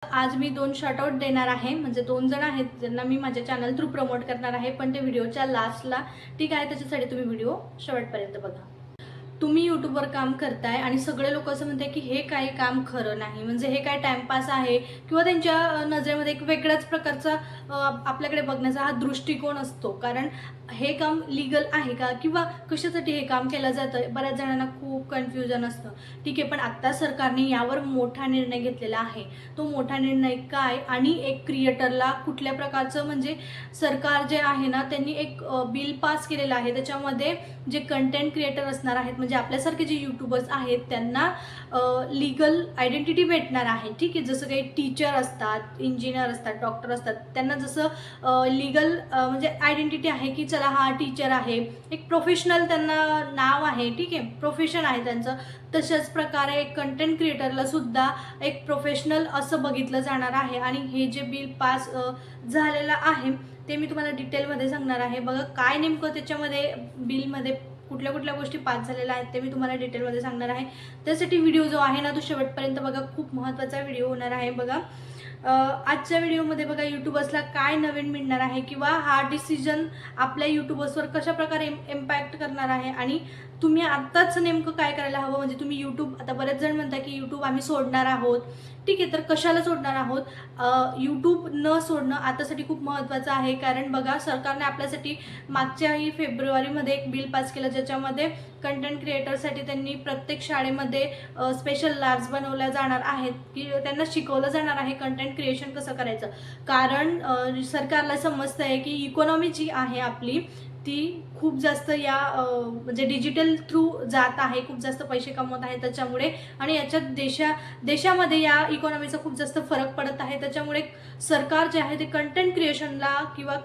आज मी 2 शॉर्टआउट देणार आहे, म्हणजे 2 जण आहेत ज्यांना मी माझ्या चॅनल थ्रू प्रमोट करणार आहे, पण ते व्हिडिओच्या लास्टला ठीक आहे. त्याच्यासाठी तुम्ही व्हिडिओ शेवटपर्यंत बघा. तुम्ही यूट्यूबवर काम करताय आणि सगळे लोक असं म्हणतात की हे काही काम खरं नाही, म्हणजे हे काय टाइमपास आहे किंवा त्यांच्या नजरेमध्ये एक वेगळ्याच प्रकारचा आपल्याकडे बघण्याचा हा दृष्टिकोन असतो. कारण हे काम लीगल आहे का किंवा कशासाठी हे काम केलं जातं, बऱ्याच जणांना खूप कन्फ्युजन असतं. ठीक आहे, पण आत्ता सरकारने यावर मोठा निर्णय घेतलेला आहे. तो मोठा निर्णय काय आणि एक क्रिएटरला कुठल्या प्रकारचं, म्हणजे सरकार जे आहे ना त्यांनी एक बिल पास केलेलं आहे. त्याच्यामध्ये जे कंटेंट क्रिएटर असणार आहेत, म्हणजे आपल्यासारखे जे यूट्यूबर्स आहेत त्यांना लीगल आयडेंटिटी भेटणार आहे. ठीक आहे, जसं काही टीचर असतात, इंजिनियर असतात, डॉक्टर असतात, त्यांना जसं लीगल म्हणजे आयडेंटिटी आहे की चला हा टीचर आहे, एक प्रोफेशनल त्यांना नाव आहे. ठीक आहे, प्रोफेशन आहे त्यांचं. तशाच प्रकारे कंटेंट क्रिएटरला सुद्धा एक प्रोफेशनल असं बघितलं जाणार आहे. आणि हे जे बिल पास झालेलं आहे ते मी तुम्हाला डिटेलमध्ये सांगणार आहे. बघा काय नेमकं त्याच्यामध्ये बिलमध्ये कुठल्या कुठल्या गोष्टी पास झालेल्या आहेत ते मी तुम्हाला डिटेलमध्ये सांगणार आहे. त्यासाठी व्हिडिओ जो आहे ना तो शेवटपर्यंत बघा, खूप महत्त्वाचा व्हिडिओ होणार आहे. बघा आजच्या व्हिडिओमध्ये बघा यूट्यूबर्सला काय नवीन मिळणार आहे किंवा हा डिसिजन आपल्या यूट्यूबर्सवर कशा प्रकारे इम्पॅक्ट करणार आहे आणि तुम्ही आत्ताच नेमकं काय करायला हवं. म्हणजे तुम्ही यूट्यूब, आता बरेच जण म्हणता की यूट्यूब आम्ही सोडणार आहोत. ठीक आहे, तर कशाला सोडणार आहोत? यूट्यूब न सोडणं आतासाठी खूप महत्त्वाचं आहे. कारण बघा सरकारने आपल्यासाठी मागच्याही फेब्रुवारीमध्ये एक बिल पास केलं, ज्याच्यामध्ये कंटेंट क्रिएटरसाठी त्यांनी प्रत्येक शाळेमध्ये स्पेशल लॅब्स बनवल्या जाणार आहेत की त्यांना शिकवलं जाणार आहे कंटेंट क्रिएशन कसं करायचं. कारण सरकारला समजतं आहे की इकॉनॉमी जी आहे आपली ती खूप जास्त या म्हणजे डिजिटल थ्रू जात आहे, खूप जास्त पैसे कमवत आहे त्याच्यामुळे. आणि याच्यात देशामध्ये या इकॉनॉमीचा खूप जास्त फरक पडत आहे. त्याच्यामुळे सरकार जे आहे ते कंटेंट क्रिएशनला किंवा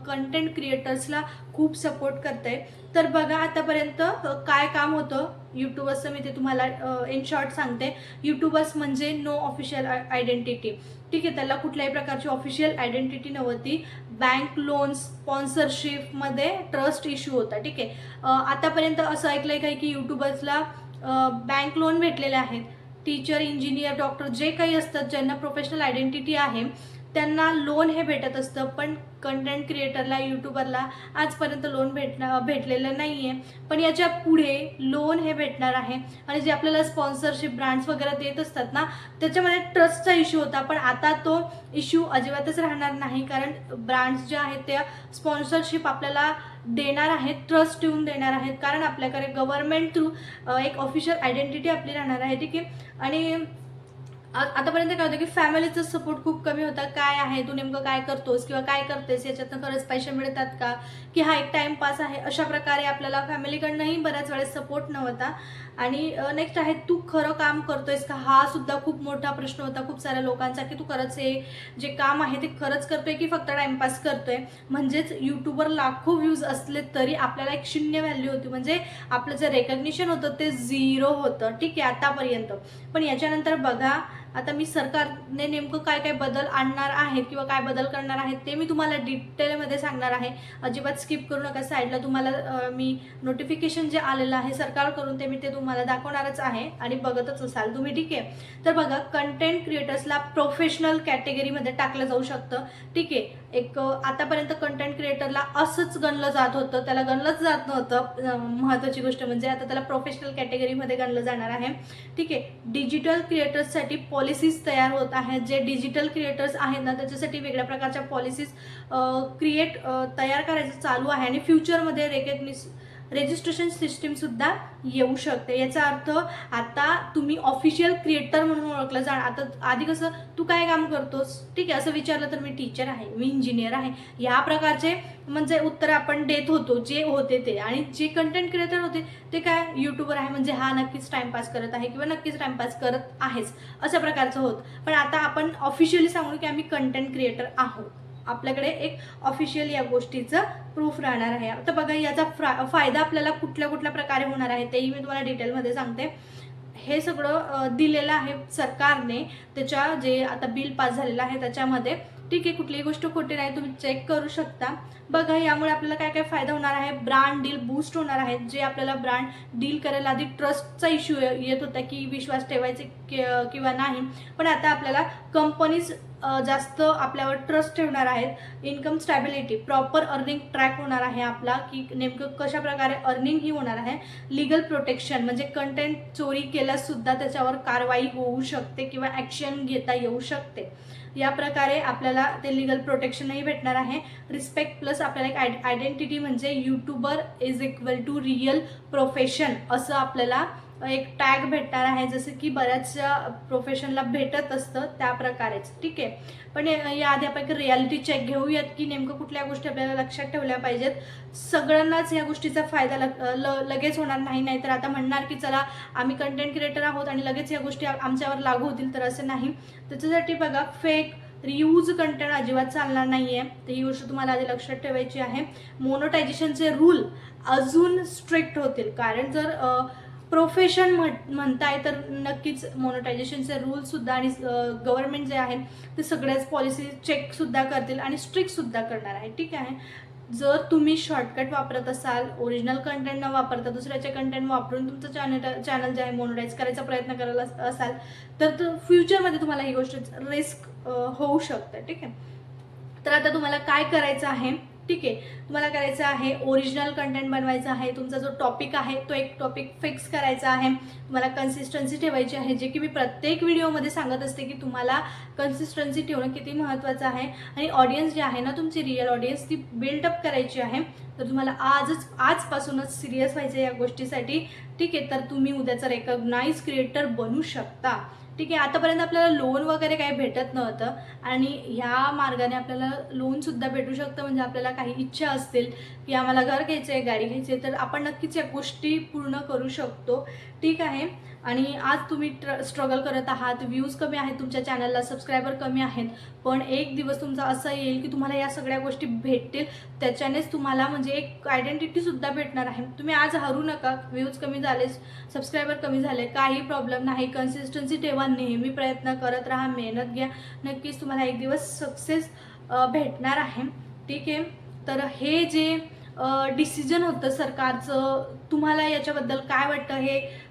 कंटेंट क्रिएटर्सला खूप सपोर्ट करत आहे. तर बघा आतापर्यंत काय काम होतं यूट्यूबर्सचं मी ते तुम्हाला इन शॉर्ट सांगते. यूट्यूबर्स म्हणजे नो ऑफिशियल आयडेंटिटी. ठीक आहे, त्याला कुठल्याही प्रकारची ऑफिशियल आयडेंटिटी नव्हती. बँक लोन्स, स्पॉन्सरशिपमध्ये ट्रस्ट इश्यू होता. ठीक आहे, आतापर्यंत असं ऐकलंय काय की यूट्यूबर्सला बँक लोन भेटलेले आहेत. टीचर, इंजिनियर, डॉक्टर जे काही असतात ज्यांना प्रोफेशनल आयडेंटिटी आहे त्यांना लोन हे भेटत असतं, पण कंटेंट क्रिएटरला, यूट्यूबरला आजपर्यंत लोन भेटलेलं नाही आहे. पण याच्या पुढे लोन हे भेटणार आहे. आणि जे आपल्याला स्पॉन्सरशिप ब्रँड्स वगैरे देत असतात ना त्याच्यामध्ये ट्रस्टचा इश्यू होता, पण आता तो इश्यू अजिबातच राहणार नाही. कारण ब्रँड्स जे आहेत त्या स्पॉन्सरशिप आपल्याला देणार आहेत, ट्रस्ट देऊन देणार आहेत. कारण आपल्याकडे गव्हर्नमेंट थ्रू एक ऑफिशियल आयडेंटिटी आपली राहणार आहे. ठीक आहे, आणि आतापर्यंत काय होतं की फॅमिलीचा सपोर्ट खूप कमी होता. काय आहे, तू नेमकं काय करतोस किंवा काय करतेस, याच्यातनं खरंच पैसे मिळतात का, की हा एक टाइमपास आहे, अशा प्रकारे आपल्याला फॅमिलीकडनंही बऱ्याच वेळेस सपोर्ट नव्हता. आणि नेक्स्ट आहे, तू खरं काम करतोयस का, हा सुद्धा खूप मोठा प्रश्न होता खूप साऱ्या लोकांचा, की तू खरंच हे जे काम आहे ते खरंच करतोय की फक्त टाइमपास करतोय. म्हणजेच यूट्यूबवर लाखो व्ह्यूज असले तरी आपल्याला एक शून्य व्हॅल्यू होती, म्हणजे आपलं जे रेकग्निशन होतं ते 0 होतं. ठीक आहे आतापर्यंत. पण याच्यानंतर बघा आता मी सरकारने नेमकं काय काय बदल आणणार आहेत किंवा काय बदल करणार आहेत ते मी तुम्हाला डिटेलमध्ये सांगणार आहे. अजिबात स्किप करू नका. साईडला तुम्हाला मी नोटिफिकेशन जे आलेलं आहे सरकारकडून ते मी तुम्हाला दाखवणारच आहे आणि बघतच असाल तुम्ही. ठीक आहे, तर बघा कंटेंट क्रिएटर्सला प्रोफेशनल कॅटेगरीमध्ये टाकलं जाऊ शकतं. ठीक आहे, एक आतापर्यंत कंटेंट क्रिएटरला असंच गणलं जात होतं, त्याला गणलंच जात नव्हतं. महत्त्वाची गोष्ट म्हणजे आता त्याला प्रोफेशनल कॅटेगरीमध्ये गणलं जाणार आहे. ठीक आहे, डिजिटल क्रिएटर्ससाठी पॉलिसीज तयार होत आहेत. जे डिजिटल क्रिएटर्स आहेत ना त्याच्यासाठी वेगळ्या प्रकारच्या पॉलिसीज तयार करायचं चालू आहे. आणि फ्युचरमध्ये रजिस्ट्रेशन सिस्टीमसुद्धा येऊ शकते. याचा अर्थ आता तुम्ही ऑफिशियल क्रिएटर म्हणून ओळखलं जाणार. आता आधी कसं तू काय काम करतोस, ठीक आहे असं विचारलं तर मी टीचर आहे, मी इंजिनियर आहे, ह्या प्रकारचे म्हणजे उत्तर आपण देत होतो जे होते ते. आणि जे कंटेंट क्रिएटर होते ते काय, यूट्यूबर आहे म्हणजे हा नक्कीच टाइमपास करत आहे किंवा नक्कीच टाइमपास करत आहेच अशा प्रकारचं होत. पण आता आपण ऑफिशियली सांगू की आम्ही कंटेंट क्रिएटर आहोत. आपल्याकडे एक ऑफिशियल या गोष्टीचं प्रूफ राहणार आहे. आता बघा याचा फायदा आपल्याला कुठल्या कुठल्या प्रकारे होणार आहे तेही मी तुम्हाला डिटेलमध्ये सांगते. हे सगळं दिलेलं आहे सरकारने. त्याच्या जे आता बिल पास झालेलं आहे त्याच्यामध्ये ठीक आहे, कुठलीही गोष्ट खोटी नाही, तुम्ही चेक करू शकता. बघा यामुळे आपल्याला काय काय फायदा होणार आहे. ब्रँड डील बूस्ट होणार आहे. जे आपल्याला ब्रँड डील करायला आधी ट्रस्टचा इश्यू येत होता की विश्वास ठेवायचे किंवा नाही, पण आता आपल्याला कंपनीज जास्त आपल्यावर ट्रस्ट ठेवणार आहेत. Income stability, proper earning track होणार आहे आपला की नेमकं कशा प्रकारे अर्निंग ही होणार आहे. लीगल प्रोटेक्शन म्हणजे कंटेंट चोरी केल्यास सुद्धा त्याच्यावर कारवाई होऊ शकते किंवा ॲक्शन घेता येऊ शकते. या प्रकारे आपल्याला ते लीगल प्रोटेक्शनही भेटणार आहे. रिस्पेक्ट प्लस आपल्याला एक आयडेंटिटी म्हणजे YouTuber is equal to real profession असं आपल्याला एक टॅग भेटणार आहे, जसं की बऱ्याचशा प्रोफेशनला भेटत असतं त्या प्रकारेच. ठीक आहे, पण याआधी आपण एक रियालिटी चेक घेऊयात की नेमकं कुठल्या गोष्टी आपल्याला लक्षात ठेवल्या पाहिजेत. सगळ्यांनाच या गोष्टीचा फायदा लगेच होणार नाही. तर आता म्हणणार की चला आम्ही कंटेंट क्रिएटर आहोत आणि लगेच या गोष्टी आमच्यावर लागू होतील, तर असं नाही. त्याच्यासाठी बघा फेक रियूज कंटेंट अजिबात चालणार नाही आहे. तर ही गोष्ट तुम्हाला आधी लक्षात ठेवायची आहे. मोनोटायझेशनचे रूल अजून स्ट्रिक्ट होतील, कारण जर प्रोफेशन म्हणताय तर नक्कीच मोनोटायझेशनचे रूलसुद्धा आणि गव्हर्नमेंट जे आहे ते सगळ्याच पॉलिसी चेकसुद्धा करतील आणि स्ट्रिक्टसुद्धा करणार आहे. ठीक आहे, जर तुम्ही शॉर्टकट वापरत असाल, ओरिजिनल कंटेंट न वापरता दुसऱ्याचे कंटेंट वापरून तुमचं चॅनल जे आहे मोनोटाईज करायचा प्रयत्न करत असाल तर फ्युचरमध्ये तुम्हाला ही गोष्ट रिस्क होऊ शकते. ठीक आहे, तर आता तुम्हाला काय करायचं आहे. ठीक आहे, तुम्हाला करायचं आहे ओरिजिनल कंटेंट बनवायचं आहे. तुमचा जो टॉपिक आहे तो एक टॉपिक फिक्स करायचा आहे. तुम्हाला कन्सिस्टन्सी ठेवायची आहे, जे की मी प्रत्येक व्हिडिओमध्ये सांगत असते की तुम्हाला कन्सिस्टन्सी ठेवणं किती महत्त्वाचं आहे. आणि ऑडियन्स जी आहे ना तुमची रिअल ऑडियन्स ती बिल्डअप करायची आहे. तर तुम्हाला आजपासूनच सिरियस व्हायचं या गोष्टीसाठी. ठीक आहे, तर तुम्ही उद्याचा रेकग्नाइज क्रिएटर बनू शकता. ठीक आहे, आतापर्यंत आपल्याला लोन वगैरे काही भेटत नव्हतं आणि ह्या मार्गाने आपल्याला लोनसुद्धा भेटू शकतं. म्हणजे आपल्याला काही इच्छा असतील की आम्हाला घर घ्यायचं आहे, गाडी घ्यायची आहे, तर आपण नक्कीच या गोष्टी पूर्ण करू शकतो. ठीक आहे, आणि आज तुम्ही स्ट्रगल करत आहात, व्ह्यूज कमी आहेत तुमच्या चॅनलला, सबस्क्रायबर कमी आहेत, पण एक दिवस तुमचा असा येईल की तुम्हाला या सगळ्या गोष्टी भेटतील. त्याच्यानेच तुम्हाला म्हणजे एक आयडेंटिटीसुद्धा भेटणार आहे. तुम्ही आज हरू नका. व्ह्यूज कमी झाले, सबस्क्रायबर कमी झाले, काही प्रॉब्लेम नाही. कन्सिस्टन्सी ठेवा, नेहमी प्रयत्न करत राहा, मेहनत घ्या, नक्कीच तुम्हाला एक दिवस सक्सेस भेटणार आहे. ठीक आहे, तर हे जे डिसिजन होतं सरकारचं, तुम्हाला याच्याबद्दल काय वाटतं? हे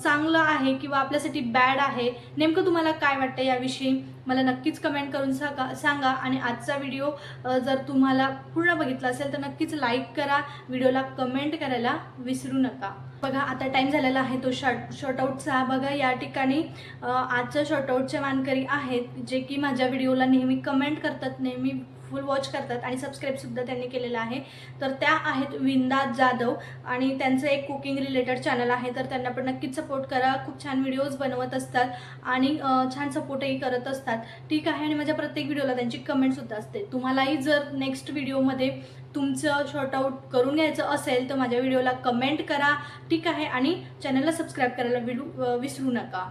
चांगलं आहे किंवा आपल्यासाठी बॅड आहे? नेमकं तुम्हाला काय वाटतं याविषयी मला नक्कीच कमेंट करून सांगा. आणि आजचा व्हिडिओ जर तुम्हाला पूर्ण बघितला असेल तर नक्कीच लाईक करा, व्हिडिओला कमेंट करायला विसरू नका. बघा आता टाईम झालेला आहे तो शॉर्टआउटचा. बघा या ठिकाणी आजच्या शॉर्टआउटचे मानकरी आहेत जे की माझ्या व्हिडिओला नेहमी कमेंट करतात, नेहमी फुल वॉच करतात आणि सबस्क्राईबसुद्धा त्यांनी केलेलं आहे. तर त्या आहेत विंदा जाधव आणि त्यांचं एक कुकिंग रिलेटेड चॅनल आहे, तर त्यांना पण नक्कीच सपोर्ट करा. खूप छान व्हिडिओज बनवत असतात आणि छान सपोर्टही करत असतात. ठीक आहे, आणि माझ्या प्रत्येक व्हिडिओला त्यांची कमेंटसुद्धा असते. तुम्हालाही जर नेक्स्ट व्हिडिओमध्ये तुमचं शॉर्टआउट करून घ्यायचं असेल तर माझ्या व्हिडिओला कमेंट करा. ठीक आहे, आणि चॅनलला सबस्क्राईब करायला विसरू नका.